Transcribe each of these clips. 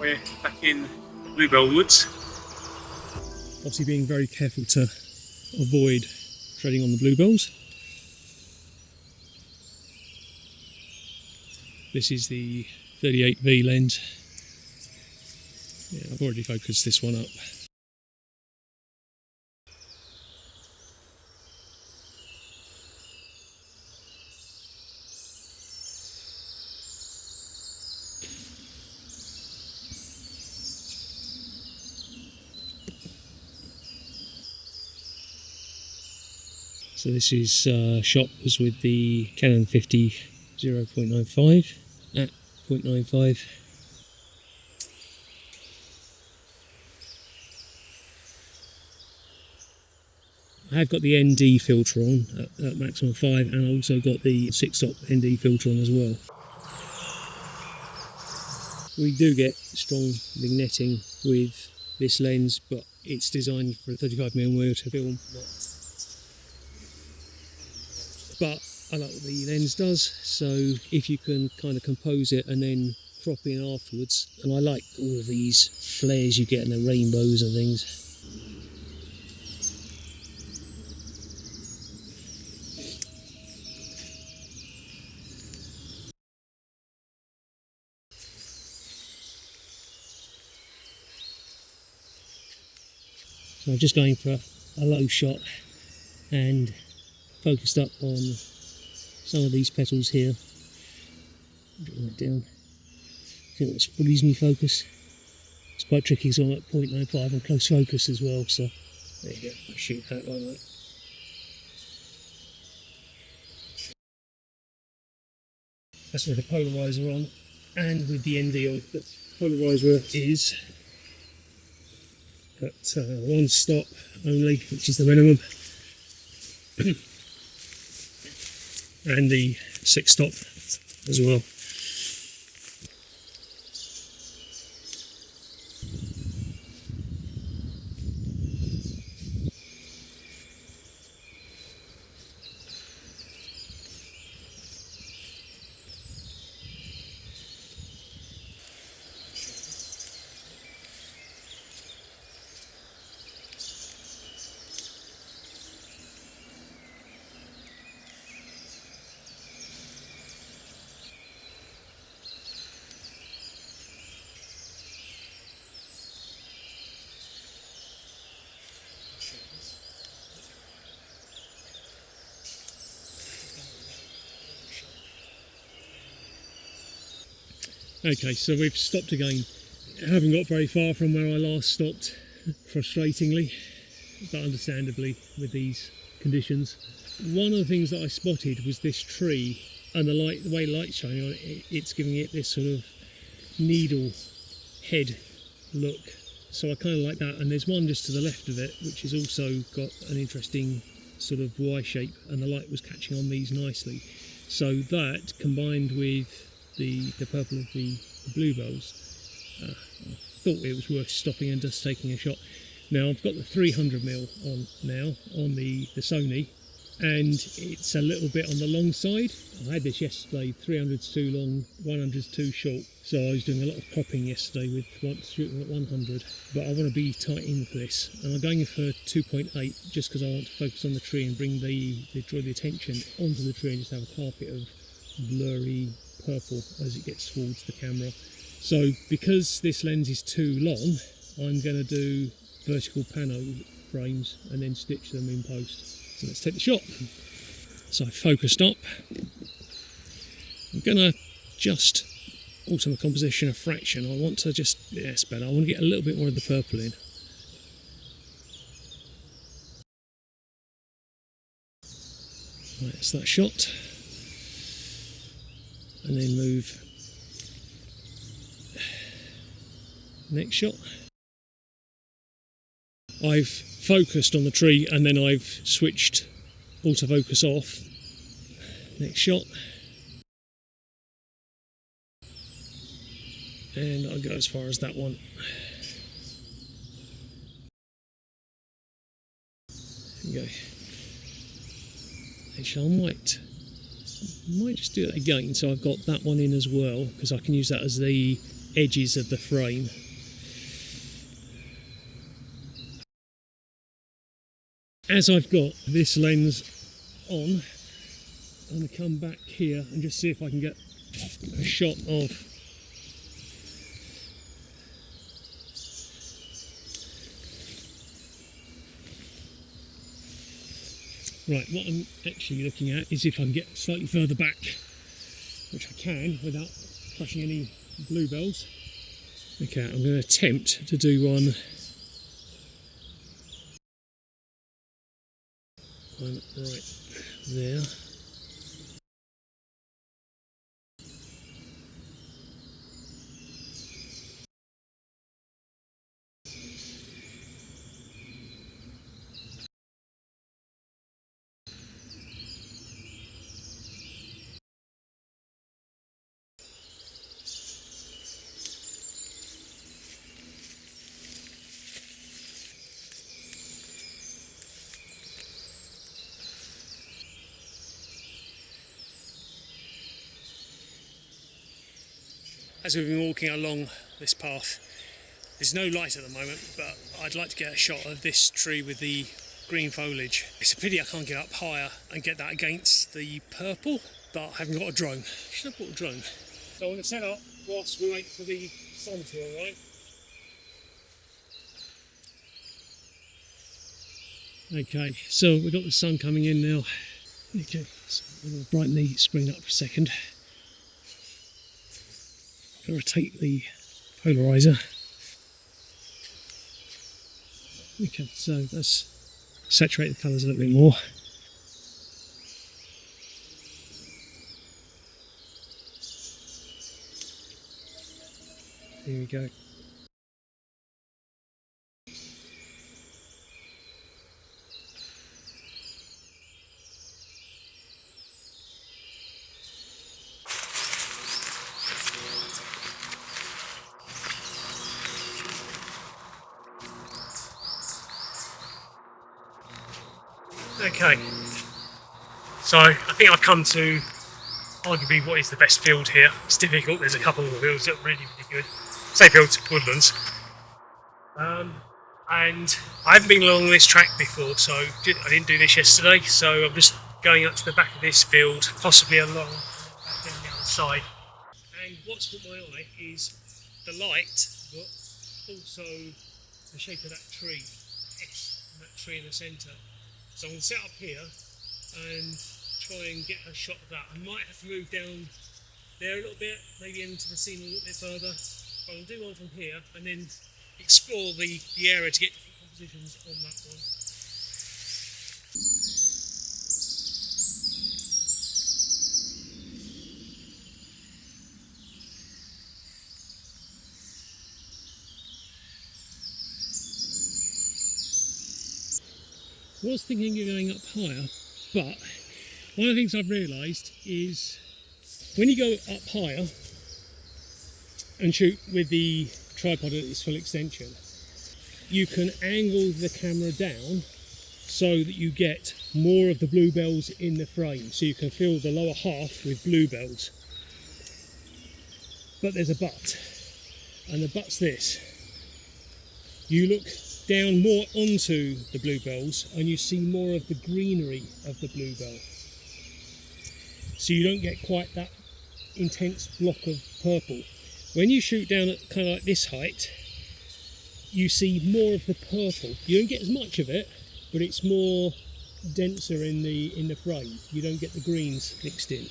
We're back in Bluebell Woods. Obviously being very careful to avoid treading on the bluebells. This is the 38V lens. Yeah, I've already focused this one up. So this is shot was with the Canon 50 0.95 at 0.95. I have got the ND filter on at maximum 5, and I also got the 6-stop ND filter on as well. We do get strong vignetting with this lens, but it's designed for a 35mm to film. But I like what the lens does, so if you can kind of compose it and then crop in afterwards, and I like all of these flares you get and the rainbows and things. So I'm just going for a low shot and focused up on some of these petals here. Bring that down. I think that's reasonably focus. It's quite tricky, so I'm at 0.95 and close focus as well, so there you go, I shoot that like that. That's with the polarizer on and with the ND on. The polarizer is at 1 stop only, which is the minimum. And the 6-stop as well. Okay, so we've stopped again. I haven't got very far from where I last stopped, frustratingly, but understandably with these conditions. One of the things that I spotted was this tree, and the way light's shining on it, it's giving it this sort of needle head look. So I kind of like that, and there's one just to the left of it, which has also got an interesting sort of Y shape, and the light was catching on these nicely. So that, combined with the purple of the bluebells, I thought it was worth stopping and just taking a shot. Now I've got the 300mm on now on the Sony, and it's a little bit on the long side. I had this yesterday, 300's too long, 100's too short, so I was doing a lot of cropping yesterday with shooting at 100, but I want to be tight in for this, and I'm going for 2.8 just because I want to focus on the tree and bring draw the attention onto the tree and just have a carpet of blurry purple as it gets towards the camera. So because this lens is too long, I'm going to do vertical pano frames and then stitch them in post. So let's take the shot. So I've focused up. I'm going to just alter my composition a fraction. I want to just, yeah, it's better. I want to get a little bit more of the purple in. Right, that's that shot. And then move. Next shot. I've focused on the tree and then I've switched autofocus off. Next shot. And I'll go as far as that one. There we go. Actually, I might just do it again, so I've got that one in as well, because I can use that as the edges of the frame. As I've got this lens on, I'm going to come back here and just see if I can get a shot of right, what I'm actually looking at is if I can get slightly further back, which I can without crushing any bluebells. Okay, I'm going to attempt to do one right there. As we've been walking along this path, there's no light at the moment, but I'd like to get a shot of this tree with the green foliage. It's a pity I can't get up higher and get that against the purple, but I haven't got a drone. Should have bought a drone. So I'm going to set up whilst we wait for the sun to arrive. Okay, so we've got the sun coming in now. Okay, so I'm going to brighten the screen up for a second. Rotate the polarizer. Okay, so let's saturate the colours a little bit more. Here we go. Okay, so I think I've come to arguably what is the best field here. It's difficult, there's a couple of fields that are really good. Say fields, Woodlands. And I haven't been along this track before, so I didn't do this yesterday, so I'm just going up to the back of this field, possibly along back down the other side. And what's caught my eye is the light, but also the shape of that tree, that tree in the centre. So I'm going to set up here and try and get a shot of that. I might have to move down there a little bit, maybe into the scene a little bit further. But I'll do one from here and then explore the area to get different compositions on that one. I was thinking of going up higher, but one of the things I've realised is when you go up higher and shoot with the tripod at its full extension, you can angle the camera down so that you get more of the bluebells in the frame, so you can fill the lower half with bluebells. But there's a but, and the but's this: you look down more onto the bluebells and you see more of the greenery of the bluebell, so you don't get quite that intense block of purple. When you shoot down at kind of like this height, you see more of the purple. You don't get as much of it, but it's more denser in the frame. You don't get the greens mixed in.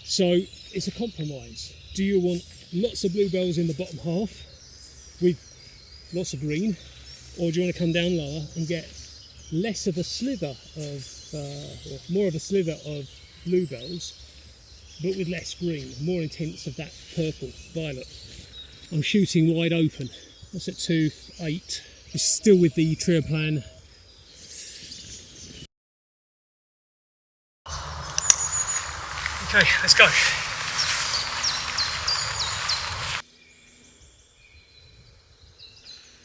So it's a compromise. Do you want lots of bluebells in the bottom half with lots of green, or do you want to come down lower and get less of a sliver of, or more of a sliver of bluebells, but with less green, more intense of that purple, violet? I'm shooting wide open. That's at 2.8. It's still with the Trioplan. Okay, let's go.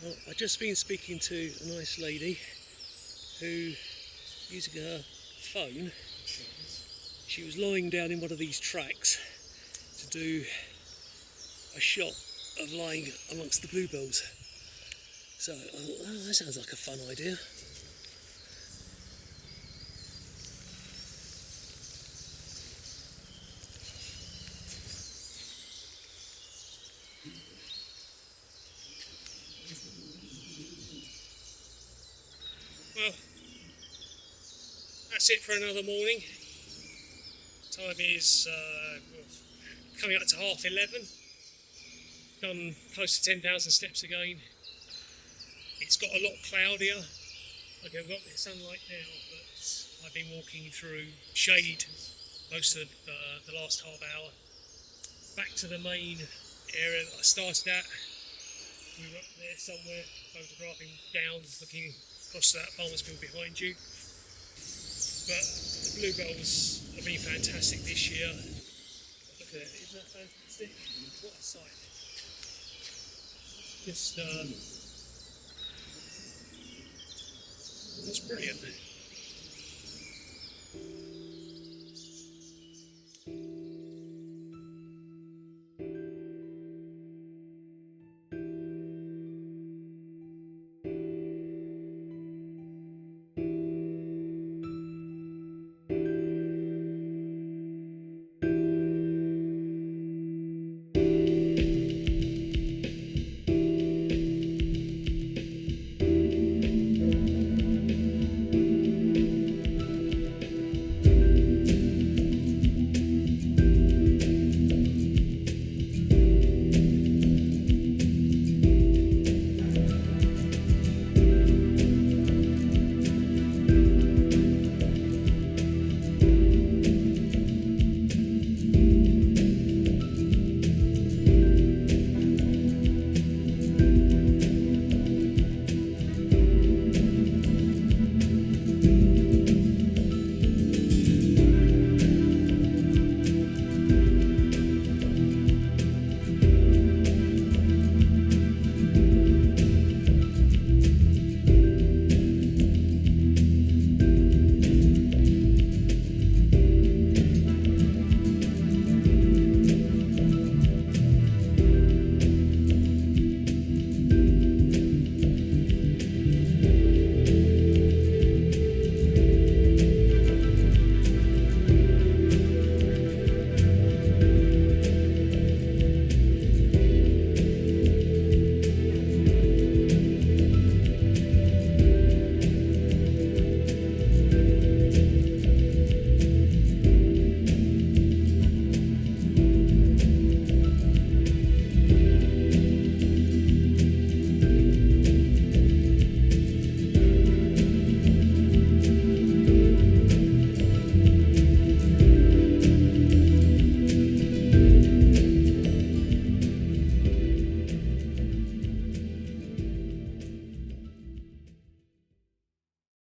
Well, I've just been speaking to a nice lady who, using her phone, she was lying down in one of these tracks to do a shot of lying amongst the bluebells. So I thought, oh, that sounds like a fun idea. Well, that's it for another morning. Time is coming up to 11:30. Done close to 10,000 steps again. It's got a lot cloudier. Okay, I've got the sunlight now, but I've been walking through shade most of the last half hour. Back to the main area that I started at. We were up there somewhere, photographing down, looking across that farmer's field behind you. But the bluebells have been fantastic this year. Look at it, isn't that fantastic? What a sight. Just, it's brilliant.